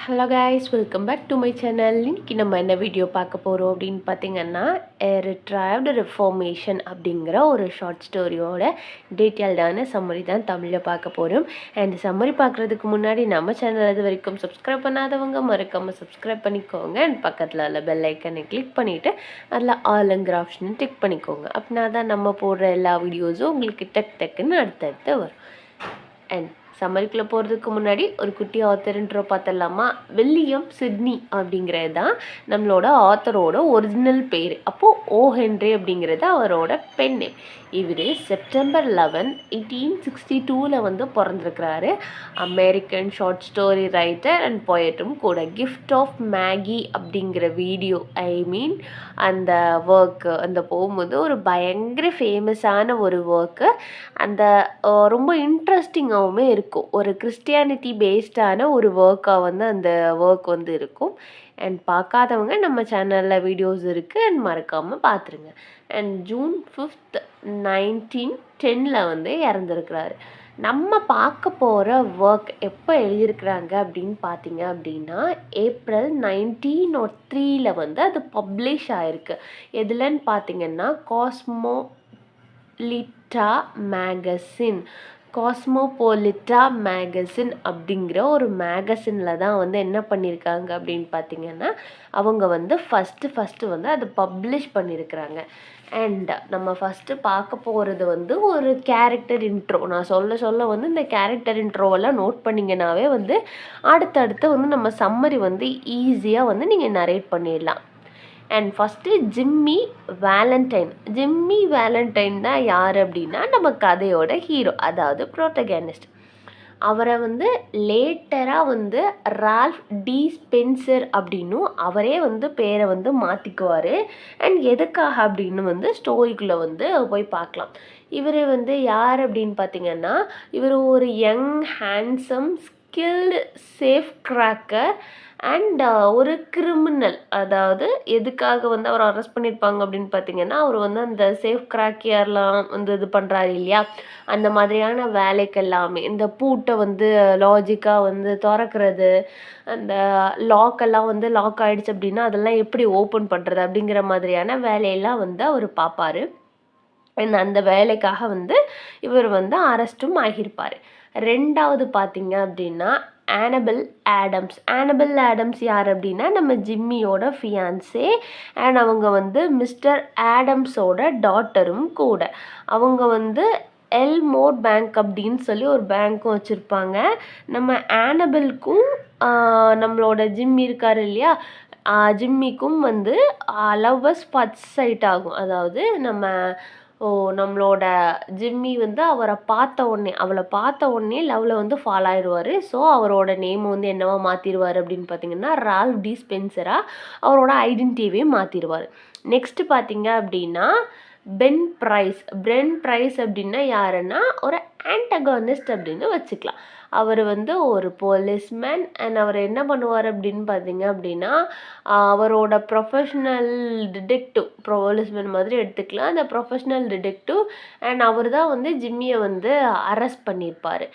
Hello guys, welcome back to my channel. இன்றைக்கி நம்ம என்ன வீடியோ பார்க்க போகிறோம் அப்படின்னு பார்த்தீங்கன்னா, ரிட்ரைவ்டு ரிஃபார்மேஷன் அப்படிங்கிற ஒரு ஷார்ட் ஸ்டோரியோட டீட்டெயில்டான சம்மரி தான் தமிழில் பார்க்க போகிறோம். அண்ட் சம்மரி பார்க்குறதுக்கு முன்னாடி நம்ம சேனல் இது வரைக்கும் சப்ஸ்கிரைப் பண்ணாதவங்க மறக்காமல் சப்ஸ்கிரைப் பண்ணிக்கோங்க. அண்ட் பக்கத்தில் உள்ள பெல் ஐக்கனை கிளிக் பண்ணிவிட்டு அதில் ஆளுங்கிற ஆப்ஷனை டிக் பண்ணிக்கோங்க. அப்படின்னா தான் நம்ம போடுற எல்லா வீடியோஸும் உங்களுக்கு டக்குன்னு அடுத்தடுத்து வரும். அண்ட் சம்மரிக்குள்ளே போகிறதுக்கு முன்னாடி ஒரு குட்டி ஆத்தர் இன்ட்ரோ பார்த்துடலாமா? வில்லியம் சிட்னி அப்படிங்கிறது தான் நம்மளோட ஆத்தரோட ஒரிஜினல் பேர். அப்போது ஓ ஹென்ரி அப்படிங்கிறது அவரோட பெண் நேம். இவர் செப்டம்பர் 11, 1862 வந்து பிறந்திருக்கிறாரு. American short story writer and போயட்டும் கூட. கிஃப்ட் ஆஃப் மேகி அப்படிங்கிற வீடியோ அந்த ஒர்க்கு அந்த போகும்போது ஒரு பயங்கர ஃபேமஸான ஒரு ஒர்க்கு. அந்த ரொம்ப இன்ட்ரெஸ்டிங்காகவுமே இருக்கும். ஒரு கிறிஸ்டியானிட்டி பேஸ்டான ஒரு ஒர்க்காக வந்து அந்த ஒர்க் வந்து இருக்கும். அண்ட் பார்க்காதவங்க நம்ம சேனலில் வீடியோஸ் இருக்குது அண்ட் மறக்காமல் பார்த்துருங்க. அண்ட் ஜூன் 5, 1910 வந்து இறந்துருக்கிறாரு. நம்ம பார்க்க போகிற ஒர்க் எப்போ எழுதியிருக்கிறாங்க அப்படின்னு பார்த்தீங்க அப்படின்னா, ஏப்ரல் 1903 வந்து அது பப்ளிஷ் ஆகிருக்கு. எதுலன்னு பார்த்தீங்கன்னா காஸ்மோபோலிட்டா மேகசின் அப்படிங்கிற ஒரு மேகசினில் தான் வந்து என்ன பண்ணியிருக்காங்க அப்படின்னு பார்த்தீங்கன்னா, அவங்க வந்து ஃபஸ்ட்டு வந்து அதை பப்ளிஷ் பண்ணியிருக்கிறாங்க. அண்ட் நம்ம ஃபஸ்ட்டு பார்க்க போகிறது வந்து ஒரு கேரக்டர் இன்ட்ரோ. நான் சொல்ல வந்து இந்த கேரக்டர் இன்ட்ரோவெல்லாம் நோட் பண்ணிங்கனாவே வந்து அடுத்தடுத்து வந்து நம்ம சம்மரி வந்து ஈஸியாக வந்து நீங்கள் நரேட் பண்ணிடலாம். அண்ட் ஃபஸ்ட்டு ஜிம்மி வேலண்டைன் தான் யார் அப்படின்னா நம்ம கதையோட ஹீரோ, அதாவது ப்ரோட்டகனிஸ்ட். அவரை வந்து லேட்டராக வந்து ரால்ஃப் டி ஸ்பென்சர் அப்படின்னும் அவரே வந்து பேரை வந்து மாற்றிக்குவார். அண்ட் எதுக்காக அப்படின்னு வந்து ஸ்டோரிக்குள்ளே வந்து போய் பார்க்கலாம். இவர் வந்து யார் அப்படின்னு பார்த்தீங்கன்னா, இவர் ஒரு young handsome skilled safe cracker and ஒரு கிரிமினல். அதாவது எதுக்காக வந்து அவர் அரெஸ்ட் பண்ணியிருப்பாங்க அப்படின்னு பார்த்தீங்கன்னா, அவர் வந்து அந்த சேஃப் கிராக்கியர்லாம் வந்து இது பண்ணுறாரு இல்லையா, அந்த மாதிரியான வேலைக்கெல்லாமே இந்த பூட்டை வந்து லாஜிக்காக வந்து திறக்கிறது, அந்த லாக்கெல்லாம் வந்து லாக் ஆகிடுச்சு அப்படின்னா அதெல்லாம் எப்படி ஓப்பன் பண்ணுறது அப்படிங்கிற மாதிரியான வேலையெல்லாம் வந்து அவர் பார்ப்பார். அந்த வேலைக்காக வந்து இவர் வந்து அரெஸ்ட்டும் ஆகியிருப்பார். ரெண்டாவது பார்த்தீங்க அப்படின்னா ஆனபெல் ஆடம்ஸ் யார் அப்படின்னா நம்ம ஜிம்மியோட ஃபியான்சே. அண்ட் அவங்க வந்து மிஸ்டர் ஆடம்ஸோட டாட்டரும் கூட. அவங்க வந்து எல்மோர் பேங்க் அப்படின்னு சொல்லி ஒரு பேங்க்கும் வச்சுருப்பாங்க. நம்ம ஆனபெல்க்கும் நம்மளோட ஜிம்மி இருக்கார் இல்லையா, ஜிம்மிக்கும் வந்து லவ்வர்ஸ் ஃபர்ஸ்ட் சைட் ஆகும். அதாவது நம்மளோட ஜிம்மி வந்து அவளை பார்த்த உடனே லவ்வில் வந்து ஃபால் ஆயிடுவார். ஸோ அவரோட நேம் வந்து என்னவா மாற்றிடுவார் அப்படின்னு பார்த்தீங்கன்னா ரால்ஃப் டி ஸ்பென்சராக அவரோட ஐடென்டிட்டியே மாற்றிடுவார். நெக்ஸ்ட்டு பார்த்தீங்க அப்படின்னா பென் ப்ரைஸ் அப்படின்னா யாருன்னா ஒரு ஆன்டகானிஸ்ட் அப்படின்னு வச்சுக்கலாம். அவர் வந்து ஒரு போலீஸ்மேன். அண்ட் அவர் என்ன பண்ணுவார் அப்படின்னு பார்த்தீங்க அப்படின்னா, அவரோட ப்ரொஃபஷ்னல் டிடெக்டிவ், போலீஸ்மேன் மாதிரி எடுத்துக்கலாம், அந்த ப்ரொஃபஷ்னல் டிடெக்டிவ். அண்ட் அவர் தான் வந்து ஜிம்மியை வந்து அரெஸ்ட் பண்ணியிருப்பார்.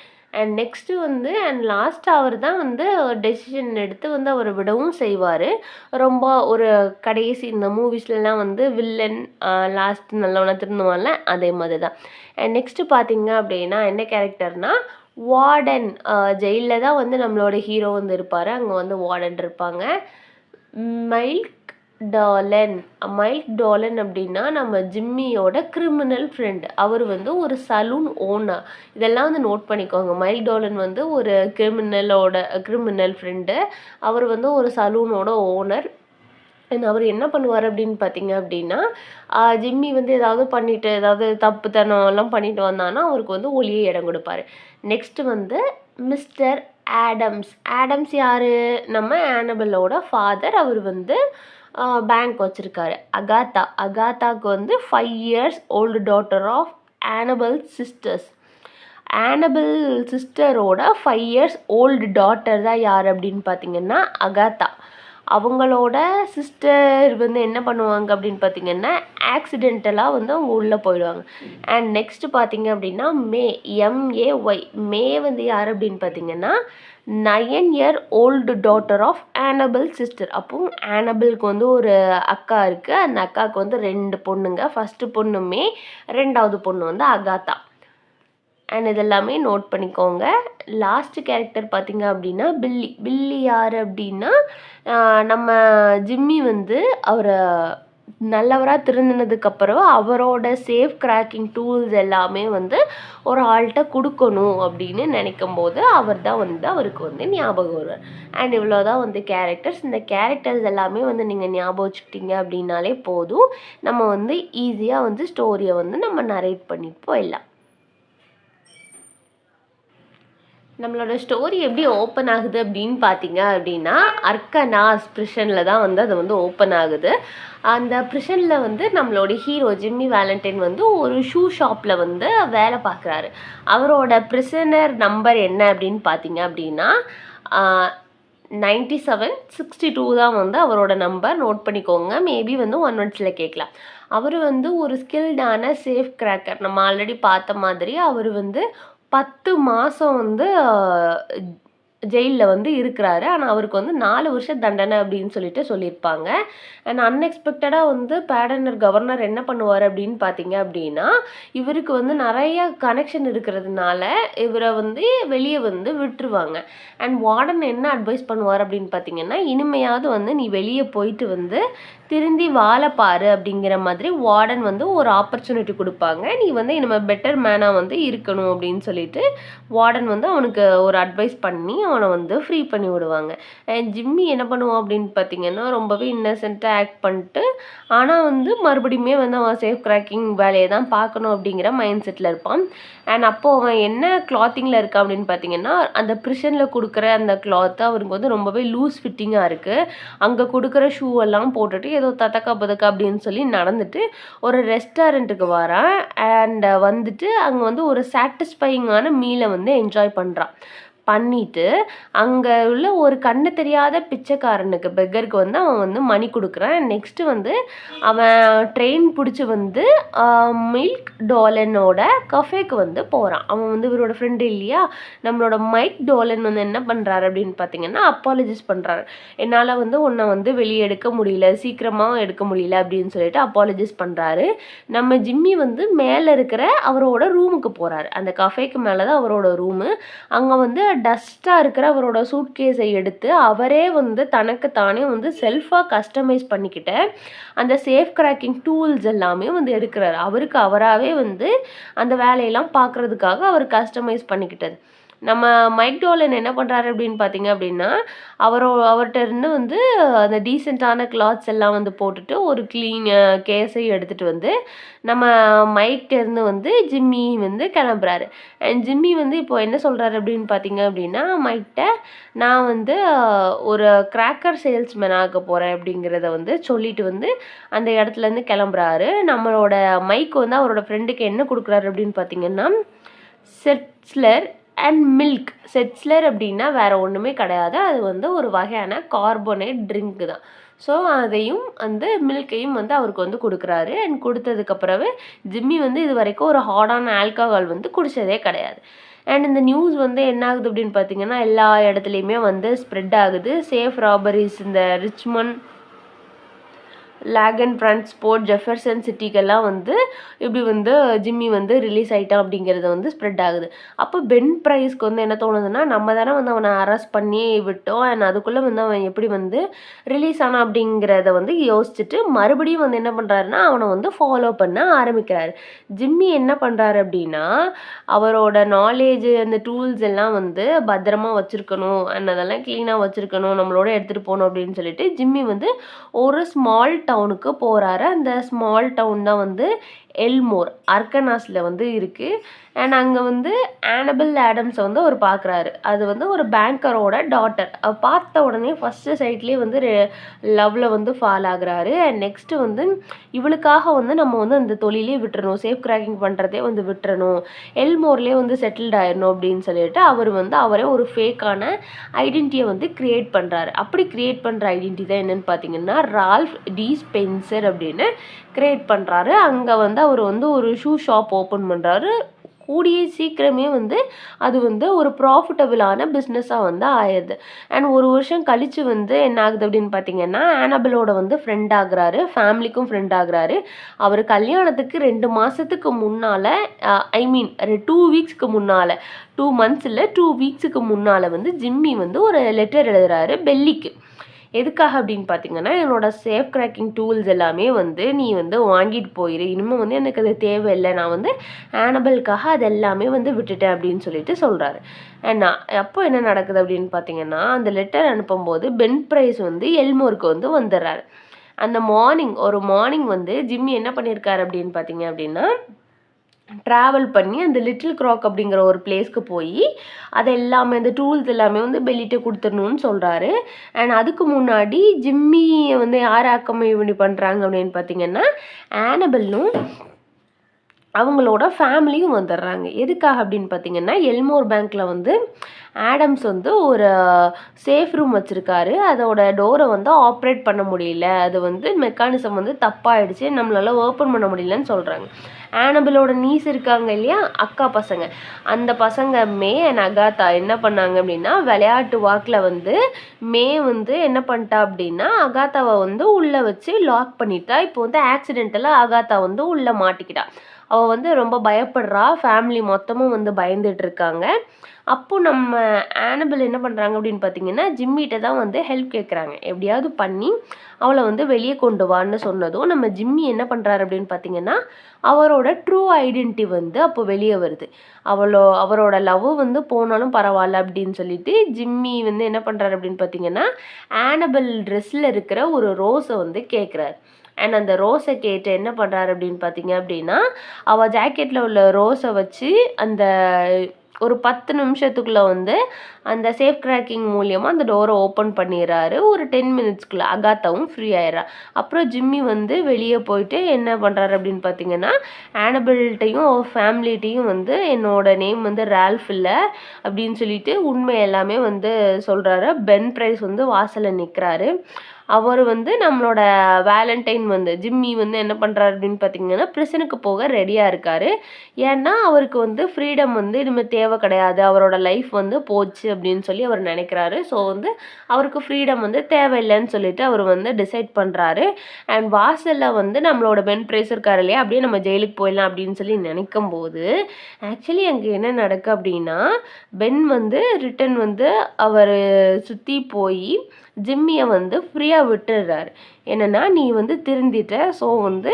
அண்ட் நெக்ஸ்ட்டு வந்து லாஸ்ட் அவர் தான் வந்து டெசிஷன் எடுத்து வந்து அவரை விடவும் செய்வார். ரொம்ப ஒரு கடைசி இந்த மூவிஸ்லாம் வந்து வில்லன் லாஸ்ட் நல்லவனா திருந்துவான்ல, அதே மாதிரி தான். அண்ட் நெக்ஸ்ட்டு பார்த்தீங்க அப்படின்னா என்ன கேரக்டர்னால் வார்டன். ஜெயிலில் தான் வந்து நம்மளோட ஹீரோ வந்து இருப்பார். அங்கே வந்து வார்டன் இருப்பாங்க. மைல்க் டாலன் அப்படின்னா நம்ம ஜிம்மியோட கிரிமினல் ஃப்ரெண்டு. அவர் வந்து ஒரு சலூன் ஓனர். இதெல்லாம் வந்து நோட் பண்ணிக்கோங்க. மைல்க் டாலன் வந்து ஒரு கிரிமினல் ஃப்ரெண்டு. அவர் வந்து ஒரு சலூனோட ஓனர். அவர் என்ன பண்ணுவார் அப்படின்னு பார்த்தீங்க அப்படின்னா, ஜிம்மி வந்து ஏதாவது தப்புத்தனம்லாம் பண்ணிட்டு வந்தான்னா அவருக்கு வந்து ஒளியே இடம் கொடுப்பாரு. நெக்ஸ்ட்டு வந்து மிஸ்டர் ஆடம்ஸ் யார்? நம்ம ஆனபெல்லோட ஃபாதர். அவர் வந்து பேங்க் வச்சுருக்காரு. அகாத்தாவுக்கு வந்து 5 years old daughter of Annabel சிஸ்டரோட 5 years ஓல்டு டாட்டர் தான் யார் அப்படின்னு பார்த்தீங்கன்னா அகாத்தா. அவங்களோட சிஸ்டர் வந்து என்ன பண்ணுவாங்க அப்படின்னு பார்த்தீங்கன்னா ஆக்சிடென்டலாக வந்து அவங்க உள்ளே போயிடுவாங்க. அண்ட் நெக்ஸ்ட்டு பார்த்தீங்க அப்படின்னா மே வந்து யார் அப்படின்னு பார்த்தீங்கன்னா 9-year-old டாட்டர் ஆஃப் ஆனபிள் சிஸ்டர். அப்போ ஆனபிளுக்கு வந்து ஒரு அக்கா இருக்குது. அந்த அக்காவுக்கு வந்து 2 பொண்ணுங்க. ஃபஸ்ட்டு பொண்ணுமே 2வது பொண்ணு வந்து அகாத்தா. அண்ட் இதெல்லாமே நோட் பண்ணிக்கோங்க. லாஸ்ட் கேரக்டர் பார்த்தீங்க அப்படின்னா பில்லி யார் அப்படின்னா நம்ம ஜிம்மி வந்து அவரை நல்லவராக திருந்தினதுக்கப்புறம் அவரோட சேஃப் கிராக்கிங் டூல்ஸ் எல்லாமே வந்து ஒரு ஆள்கிட்ட கொடுக்கணும் அப்படின்னு நினைக்கும் போது அவர் தான் வந்து அவருக்கு வந்து ஞாபகம் வருவார். அண்ட் இவ்வளோதான் வந்து கேரக்டர்ஸ். இந்த கேரக்டர்ஸ் எல்லாமே வந்து நீங்கள் ஞாபகம் வச்சுக்கிட்டீங்க அப்படின்னாலே போதும். நம்ம வந்து ஈஸியாக வந்து ஸ்டோரியை வந்து நம்ம நரேட் பண்ணிட்டு போயிடலாம். நம்மளோட ஸ்டோரி எப்படி ஓப்பன் ஆகுது அப்படின்னு பார்த்தீங்க அப்படின்னா அர்கனாஸ் ப்ரிஷனில் தான் வந்து அது வந்து ஓப்பன் ஆகுது. அந்த ப்ரிஷனில் வந்து நம்மளோட ஹீரோ ஜிம்மி வேலண்டைன் வந்து ஒரு ஷூ ஷாப்பில் வந்து வேலை பார்க்குறாரு. அவரோட ப்ரிசனர் நம்பர் என்ன அப்படின்னு பார்த்தீங்க அப்படின்னா 9762 தான் வந்து அவரோட நம்பர். நோட் பண்ணிக்கோங்க. மேபி வந்து 1 minute கேட்கலாம். அவர் வந்து ஒரு ஸ்கில்டான சேஃப் கிராக்கர். நம்ம ஆல்ரெடி பார்த்த மாதிரி அவர் வந்து 10 மாதம் வந்து ஜெயிலில் வந்து இருக்கிறாரு. ஆனால் அவருக்கு வந்து 4 வருஷம் தண்டனை அப்படின்னு சொல்லியிருப்பாங்க. அண்ட் அன்எக்ஸ்பெக்டடாக வந்து பேடனர் கவர்னர் என்ன பண்ணுவார் அப்படின்னு பார்த்தீங்க அப்படின்னா இவருக்கு வந்து நிறைய கனெக்ஷன் இருக்கிறதுனால இவரை வந்து வெளியே வந்து விட்டுருவாங்க. அண்ட் வார்டன் என்ன அட்வைஸ் பண்ணுவார் அப்படின்னு பார்த்தீங்கன்னா இனிமையாவது வந்து நீ வெளியே போயிட்டு வந்து திருந்தி வாழப்பாரு அப்படிங்கிற மாதிரி வார்டன் வந்து ஒரு ஆப்பர்ச்சுனிட்டி கொடுப்பாங்க. நீ வந்து இனிமேல் பெட்டர் மேனாக வந்து இருக்கணும் அப்படின்னு சொல்லிட்டு வார்டன் வந்து அவனுக்கு ஒரு அட்வைஸ் பண்ணி அவனை வந்து ஃப்ரீ பண்ணி விடுவாங்க. அண்ட் ஜிம்மி என்ன பண்ணுவான் அப்படின்னு பார்த்தீங்கன்னா ரொம்பவே இன்னசென்ட்டாக ஆக்ட் பண்ணிட்டு ஆனால் வந்து மறுபடியுமே வந்து அவன் சேஃப் கிராக்கிங் வேலையை தான் பார்க்கணும் அப்படிங்கிற மைண்ட் செட்டில் இருப்பான். அண்ட் அப்போது அவன் என்ன கிளாத்திங்கில் இருக்கான் அப்படின்னு பார்த்தீங்கன்னா அந்த ப்ரிஷனில் கொடுக்குற அந்த கிளாத்து அவருக்கு வந்து ரொம்பவே லூஸ் ஃபிட்டிங்காக இருக்குது. அங்கே கொடுக்குற ஷூ எல்லாம் போட்டுட்டு ஏதோ தத்தக்கா பதக்கா அப்படின்னு சொல்லி நடந்துட்டு ஒரு ரெஸ்டாரண்ட்டுக்கு வரான். அண்ட் வந்துட்டு அங்கே வந்து ஒரு சாட்டிஸ்ஃபையிங்கான மீலை வந்து என்ஜாய் பண்ணிட்டு அங்கே உள்ள ஒரு கண்ணு தெரியாத பிச்சைக்காரனுக்கு பெக்கருக்கு வந்து அவன் வந்து மணி கொடுக்குறான். நெக்ஸ்ட்டு வந்து அவன் ட்ரெயின் பிடிச்சி வந்து மில்க் டோலனோட கஃபேக்கு வந்து போகிறான். அவன் வந்து இவரோட ஃப்ரெண்டு இல்லையா நம்மளோட மைக் டோலன் வந்து என்ன பண்ணுறாரு அப்படின்னு பார்த்தீங்கன்னா அப்பாலஜிஸ் பண்ணுறாரு. என்னால் வந்து உன்னை வந்து வெளியே எடுக்க முடியல, சீக்கிரமாக எடுக்க முடியல அப்படின்னு சொல்லிட்டு அப்பாலஜிஸ் பண்ணுறாரு. நம்ம ஜிம்மி வந்து மேலே இருக்கிற அவரோட ரூமுக்கு போகிறாரு. அந்த கஃபேக்கு மேலே தான் அவரோட ரூமு. அங்கே வந்து டஸ்ட்டாக இருக்கிற அவரோட சூட்கேஸை எடுத்து அவரே வந்து தனக்கு தானே வந்து செல்ஃபாக கஸ்டமைஸ் பண்ணிக்கிட்ட அந்த சேஃப் கிராக்கிங் டூல்ஸ் எல்லாமே வந்து எடுக்கிறாரு. அவருக்கு அவராகவே வந்து அந்த வேலையெல்லாம் பார்க்குறதுக்காக அவர் கஸ்டமைஸ் பண்ணிக்கிட்டது. நம்ம மைக் டோலன் என்ன பண்ணுறாரு அப்படின்னு பார்த்தீங்க அப்படின்னா அவர்கிட்ட இருந்து வந்து அந்த டீசெண்டான கிளாத்ஸ் எல்லாம் வந்து போட்டுட்டு ஒரு க்ளீன் கேஸை எடுத்துகிட்டு வந்து நம்ம மைக்கிட்டேருந்து வந்து ஜிம்மி வந்து கிளம்புறாரு. அண்ட் ஜிம்மி வந்து இப்போ என்ன சொல்கிறாரு அப்படின்னு பார்த்தீங்க அப்படின்னா மைக்கிட்ட நான் வந்து ஒரு கிராக்கர் சேல்ஸ்மேன் ஆக போகிறேன் அப்படிங்கிறத வந்து சொல்லிட்டு வந்து அந்த இடத்துலேருந்து கிளம்புறாரு. நம்மளோட மைக் வந்து அவரோட ஃப்ரெண்டுக்கு என்ன கொடுக்குறாரு அப்படின்னு பார்த்தீங்கன்னா செட்ஸ்லர் அண்ட் மில்க். செட்ஸ்லர் அப்படின்னா வேறு ஒன்றுமே கிடையாது. அது வந்து ஒரு வகையான கார்போனேட் ட்ரிங்க்கு தான். ஸோ அதையும் வந்து மில்கையும் வந்து அவருக்கு வந்து கொடுக்குறாரு. அண்ட் கொடுத்ததுக்கப்புறவே ஜிம்மி வந்து இது வரைக்கும் ஒரு ஹார்டான ஆல்கஹால் வந்து குடித்ததே கிடையாது. அண்ட் இந்த நியூஸ் வந்து என்ன ஆகுது அப்படின்னு பார்த்தீங்கன்னா எல்லா இடத்துலையுமே வந்து ஸ்ப்ரெட் ஆகுது. சேஃப் ராபரிஸ் இந்த ரிச்மண்ட் லேகன் டிரான்ஸ்போர்ட் ஜெஃபர்சன் சிட்டிக்கெல்லாம் வந்து இப்படி வந்து ஜிம்மி வந்து ரிலீஸ் ஆகிட்டான் அப்படிங்கிறது வந்து ஸ்ப்ரெட் ஆகுது. அப்போ பென் ப்ரைஸ்க்கு வந்து என்ன தோணுதுன்னா நம்ம தானே வந்து அவனை அரெஸ்ட் பண்ணி விட்டோம் அண்ட் அதுக்குள்ளே வந்து அவன் எப்படி வந்து ரிலீஸ் ஆனான் அப்படிங்கிறத வந்து யோசிச்சுட்டு மறுபடியும் வந்து என்ன பண்ணுறாருன்னா அவனை வந்து ஃபாலோ பண்ண ஆரம்பிக்கிறாரு. ஜிம்மி என்ன பண்ணுறாரு அப்படின்னா அவரோட நாலேஜ் அந்த டூல்ஸ் எல்லாம் வந்து பத்திரமா வச்சுருக்கணும் அண்ட் அதெல்லாம் க்ளீனாக வச்சுருக்கணும் நம்மளோட எடுத்துகிட்டு போகணும் அப்படின்னு சொல்லிட்டு ஜிம்மி வந்து ஒரு ஸ்மால் டவுனுக்கு போகிறாரு. அந்த ஸ்மால் டவுன் தான் வந்து எல்மோர் அர்கனாஸில் வந்து இருக்குது. அண்ட் அங்கே வந்து ஆனபிள் ஆடம்ஸை வந்து அவர் பார்க்குறாரு. அது வந்து ஒரு பேங்கரோட டாட்டர். பார்த்த உடனே ஃபஸ்ட்டு சைட்லேயே வந்து லவ்வில் வந்து ஃபால் ஆகுறாரு. அண்ட் நெக்ஸ்ட்டு வந்து இவளுக்காக வந்து நம்ம வந்து அந்த தொழிலே விட்டுறணும், சேஃப் கிராக்கிங் பண்ணுறதே வந்து விட்டுறணும், எல்மோர்லேயே வந்து செட்டில்ட் ஆயிடணும் அப்படின்னு சொல்லிட்டு அவர் வந்து அவரே ஒரு ஃபேக்கான ஐடென்டிட்டியை வந்து க்ரியேட் பண்ணுறாரு. அப்படி க்ரியேட் பண்ணுற ஐடென்டிட்டி தான் என்னென்னு பார்த்தீங்கன்னா ரால்ஃப் டி ஸ்பென்சர் அப்படின்னு க்ரியேட் பண்ணுறாரு. அங்கே வந்து அவர் வந்து ஒரு ஷூ ஷாப் ஓப்பன் பண்ணுறாரு. கூடிய சீக்கிரமே வந்து அது வந்து ஒரு ப்ராஃபிட்டபிளான பிஸ்னஸாக வந்து ஆயிடுது. அண்ட் ஒரு வருஷம் கழித்து வந்து என்ன ஆகுது அப்படின்னு பார்த்தீங்கன்னா, ஆனபெலோட வந்து ஃப்ரெண்ட் ஆகுறாரு, ஃபேமிலிக்கும் ஃப்ரெண்ட் ஆகுறாரு. அவர் கல்யாணத்துக்கு 2 மாதத்துக்கு முன்னால், ஐ மீன் 2 வீக்ஸ்க்கு முன்னால், 2 மந்த்ஸ் இல்லை 2 வீக்ஸுக்கு முன்னால் வந்து ஜிம்மி வந்து ஒரு லெட்டர் எழுதுறாரு பெல்லிக்கு. எதுக்காக அப்படின்னு பார்த்தீங்கன்னா, என்னோட சேஃப் கிராக்கிங் டூல்ஸ் எல்லாமே வந்து நீ வந்து வாங்கிட்டு போயிரு, இனிமேல் வந்து எனக்கு அது தேவையில்லை, நான் வந்து ஆனபெலுக்காக அது எல்லாமே வந்து விட்டுட்டேன் அப்படின்னு சொல்லிட்டு சொல்கிறாரு. அண்ட் அப்போ என்ன நடக்குது அப்படின்னு பார்த்தீங்கன்னா, அந்த லெட்டர் அனுப்பும்போது பென் பிரைஸ் வந்து எல்மோருக்கு வந்து வந்துடுறாரு. அந்த மார்னிங் வந்து ஜிம்மி என்ன பண்ணியிருக்காரு அப்படின்னு பார்த்தீங்க அப்படின்னா, ட்ராவல் பண்ணி அந்த லிட்டில் க்ராக் அப்படிங்கிற ஒரு பிளேஸ்க்கு போய் அது எல்லாமே அந்த டூல்ஸ் எல்லாமே வந்து பெல்லிட்ட கொடுத்துடணும்னு சொல்கிறாரு. அண்ட் அதுக்கு முன்னாடி ஜிம்மியை வந்து யார் அக்கம்பெனி பண்ணுறாங்க அப்படின்னு பார்த்தீங்கன்னா, ஆனபெல்லும் அவங்களோட ஃபேமிலியும் வந்துடுறாங்க. எதுக்காக அப்படின்னு பார்த்தீங்கன்னா, எல்மோர் பேங்க்கில் வந்து ஆடம்ஸ் வந்து ஒரு சேஃப் ரூம் வச்சுருக்காரு. அதோட டோரை வந்து ஆப்ரேட் பண்ண முடியல, அது வந்து மெக்கானிசம் வந்து தப்பாயிடுச்சு, நம்மளால் ஓப்பன் பண்ண முடியலன்னு சொல்கிறாங்க. ஆனபெலோட நீஸ் இருக்காங்க இல்லையா, அக்கா பசங்க, அந்த பசங்க மே அண்ட் அகாத்தா என்ன பண்ணாங்க அப்படின்னா, விளையாட்டு வாக்கில் வந்து மே வந்து என்ன பண்ணிட்டா அப்படின்னா, அகாத்தாவை வந்து உள்ளே வச்சு லாக் பண்ணிட்டா. இப்போ வந்து ஆக்சிடென்டலாக அகாத்தா வந்து உள்ளே மாட்டிக்கிட்டா. அவள் வந்து ரொம்ப பயப்படுறா, ஃபேமிலி மொத்தமும் வந்து பயந்துட்டு இருக்காங்க. அப்போ நம்ம ஆனபெல் என்ன பண்ணுறாங்க அப்படின்னு பார்த்தீங்கன்னா, ஜிம்மிகிட்ட தான் வந்து ஹெல்ப் கேட்குறாங்க. எப்படியாவது பண்ணி அவளை வந்து வெளியே கொண்டு வான்னு சொன்னதும், நம்ம ஜிம்மி என்ன பண்ணுறாரு அப்படின்னு பார்த்தீங்கன்னா, அவரோட ட்ரூ ஐடென்டிட்டி வந்து அப்போ வெளியே வருது. அவரோட லவ் வந்து போனாலும் பரவாயில்ல அப்படின்னு சொல்லிட்டு ஜிம்மி வந்து என்ன பண்ணுறாரு அப்படின்னு பார்த்தீங்கன்னா, ஆனபெல் ட்ரெஸ்ஸில் இருக்கிற ஒரு ரோஸை வந்து கேட்குறாரு. அண்ட் அந்த ரோஸை கேட்டு என்ன பண்ணுறாரு அப்படின்னு பார்த்தீங்க அப்படின்னா, அவள் ஜாக்கெட்டில் உள்ள ரோஸை வச்சு அந்த ஒரு 10 நிமிஷத்துக்குள்ளே வந்து அந்த சேஃப் கிராக்கிங் மூலியமாக அந்த டோரை ஓப்பன் பண்ணிடுறாரு. ஒரு 10 மினிட்ஸ்க்குள்ளே அகாத்தாவும் ஃப்ரீ ஆயிடுறா. அப்புறம் ஜிம்மி வந்து வெளியே போயிட்டு என்ன பண்ணுறாரு அப்படின்னு பார்த்தீங்கன்னா, ஆனபெல்ட்டையும் ஃபேமிலிட்டையும் வந்து என்னோட நேம் வந்து ரால்ஃப் இல்லை அப்படின்னு சொல்லிட்டு உண்மை எல்லாமே வந்து சொல்கிறாரு. பென் பிரைஸ் வந்து வாசலில் நிற்கிறாரு. அவர் வந்து நம்மளோட வேலண்டைன் வந்து ஜிம்மி வந்து என்ன பண்ணுறாரு அப்படின்னு பார்த்தீங்கன்னா, ப்ரிசனுக்கு போக ரெடியாக இருக்கார். ஏன்னா அவருக்கு வந்து ஃப்ரீடம் வந்து இனிமேல் தேவை கிடையாது, அவரோட லைஃப் வந்து போச்சு அப்படின்னு சொல்லி அவர் நினைக்கிறாரு. ஸோ வந்து அவருக்கு ஃப்ரீடம் வந்து தேவையில்லைன்னு சொல்லிட்டு அவர் வந்து டிசைட் பண்ணுறாரு. அண்ட் வாசலில் வந்து நம்மளோட பென் பிரைஸ் இருக்கார் இல்லையா, அப்படியே நம்ம ஜெயிலுக்கு போயிடலாம் அப்படின்னு சொல்லி நினைக்கும் போது, ஆக்சுவலி அங்கே என்ன நடக்கு அப்படின்னா, பென் வந்து ரிட்டன் வந்து அவர் சுற்றி போய் ஜிம்மியை வந்து ஃப்ரீயாக விட்டுடுறாரு. என்னென்னா, நீ வந்து திருந்திட்ட, ஸோ வந்து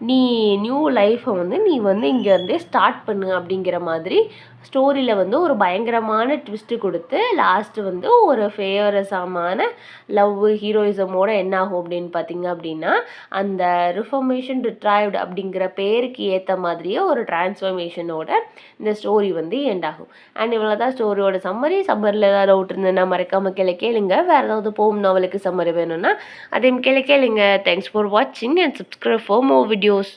நீ நியூ லைஃப்பை வந்து நீ வந்து இங்கேருந்தே ஸ்டார்ட் பண்ணு அப்படிங்கிற மாதிரி ஸ்டோரியில் வந்து ஒரு பயங்கரமான ட்விஸ்ட்டு கொடுத்து லாஸ்ட்டு வந்து ஒரு ஃபேவரஸாமான லவ் ஹீரோயிசமோட என்ன ஆகும் அப்படின்னு பார்த்தீங்க அப்படின்னா, அந்த ரிஃபர்மேஷன் ரிட்ரைவ்டு அப்படிங்கிற பேருக்கு ஏற்ற மாதிரியே ஒரு டிரான்ஸ்ஃபர்மேஷனோட இந்த ஸ்டோரி வந்து எண்ட் ஆகும். அண்ட் இவ்வளோ தான் ஸ்டோரியோட சம்மரில் ஏதாவது டவுட் இருந்ததுன்னா மறக்காமல் கேளுங்க. வேறு ஏதாவது போம் நாவலுக்கு சம்மரி வேணும்னா அதையும் கேளுங்க. தேங்க்ஸ் ஃபார் வாட்சிங் and subscribe for more videos.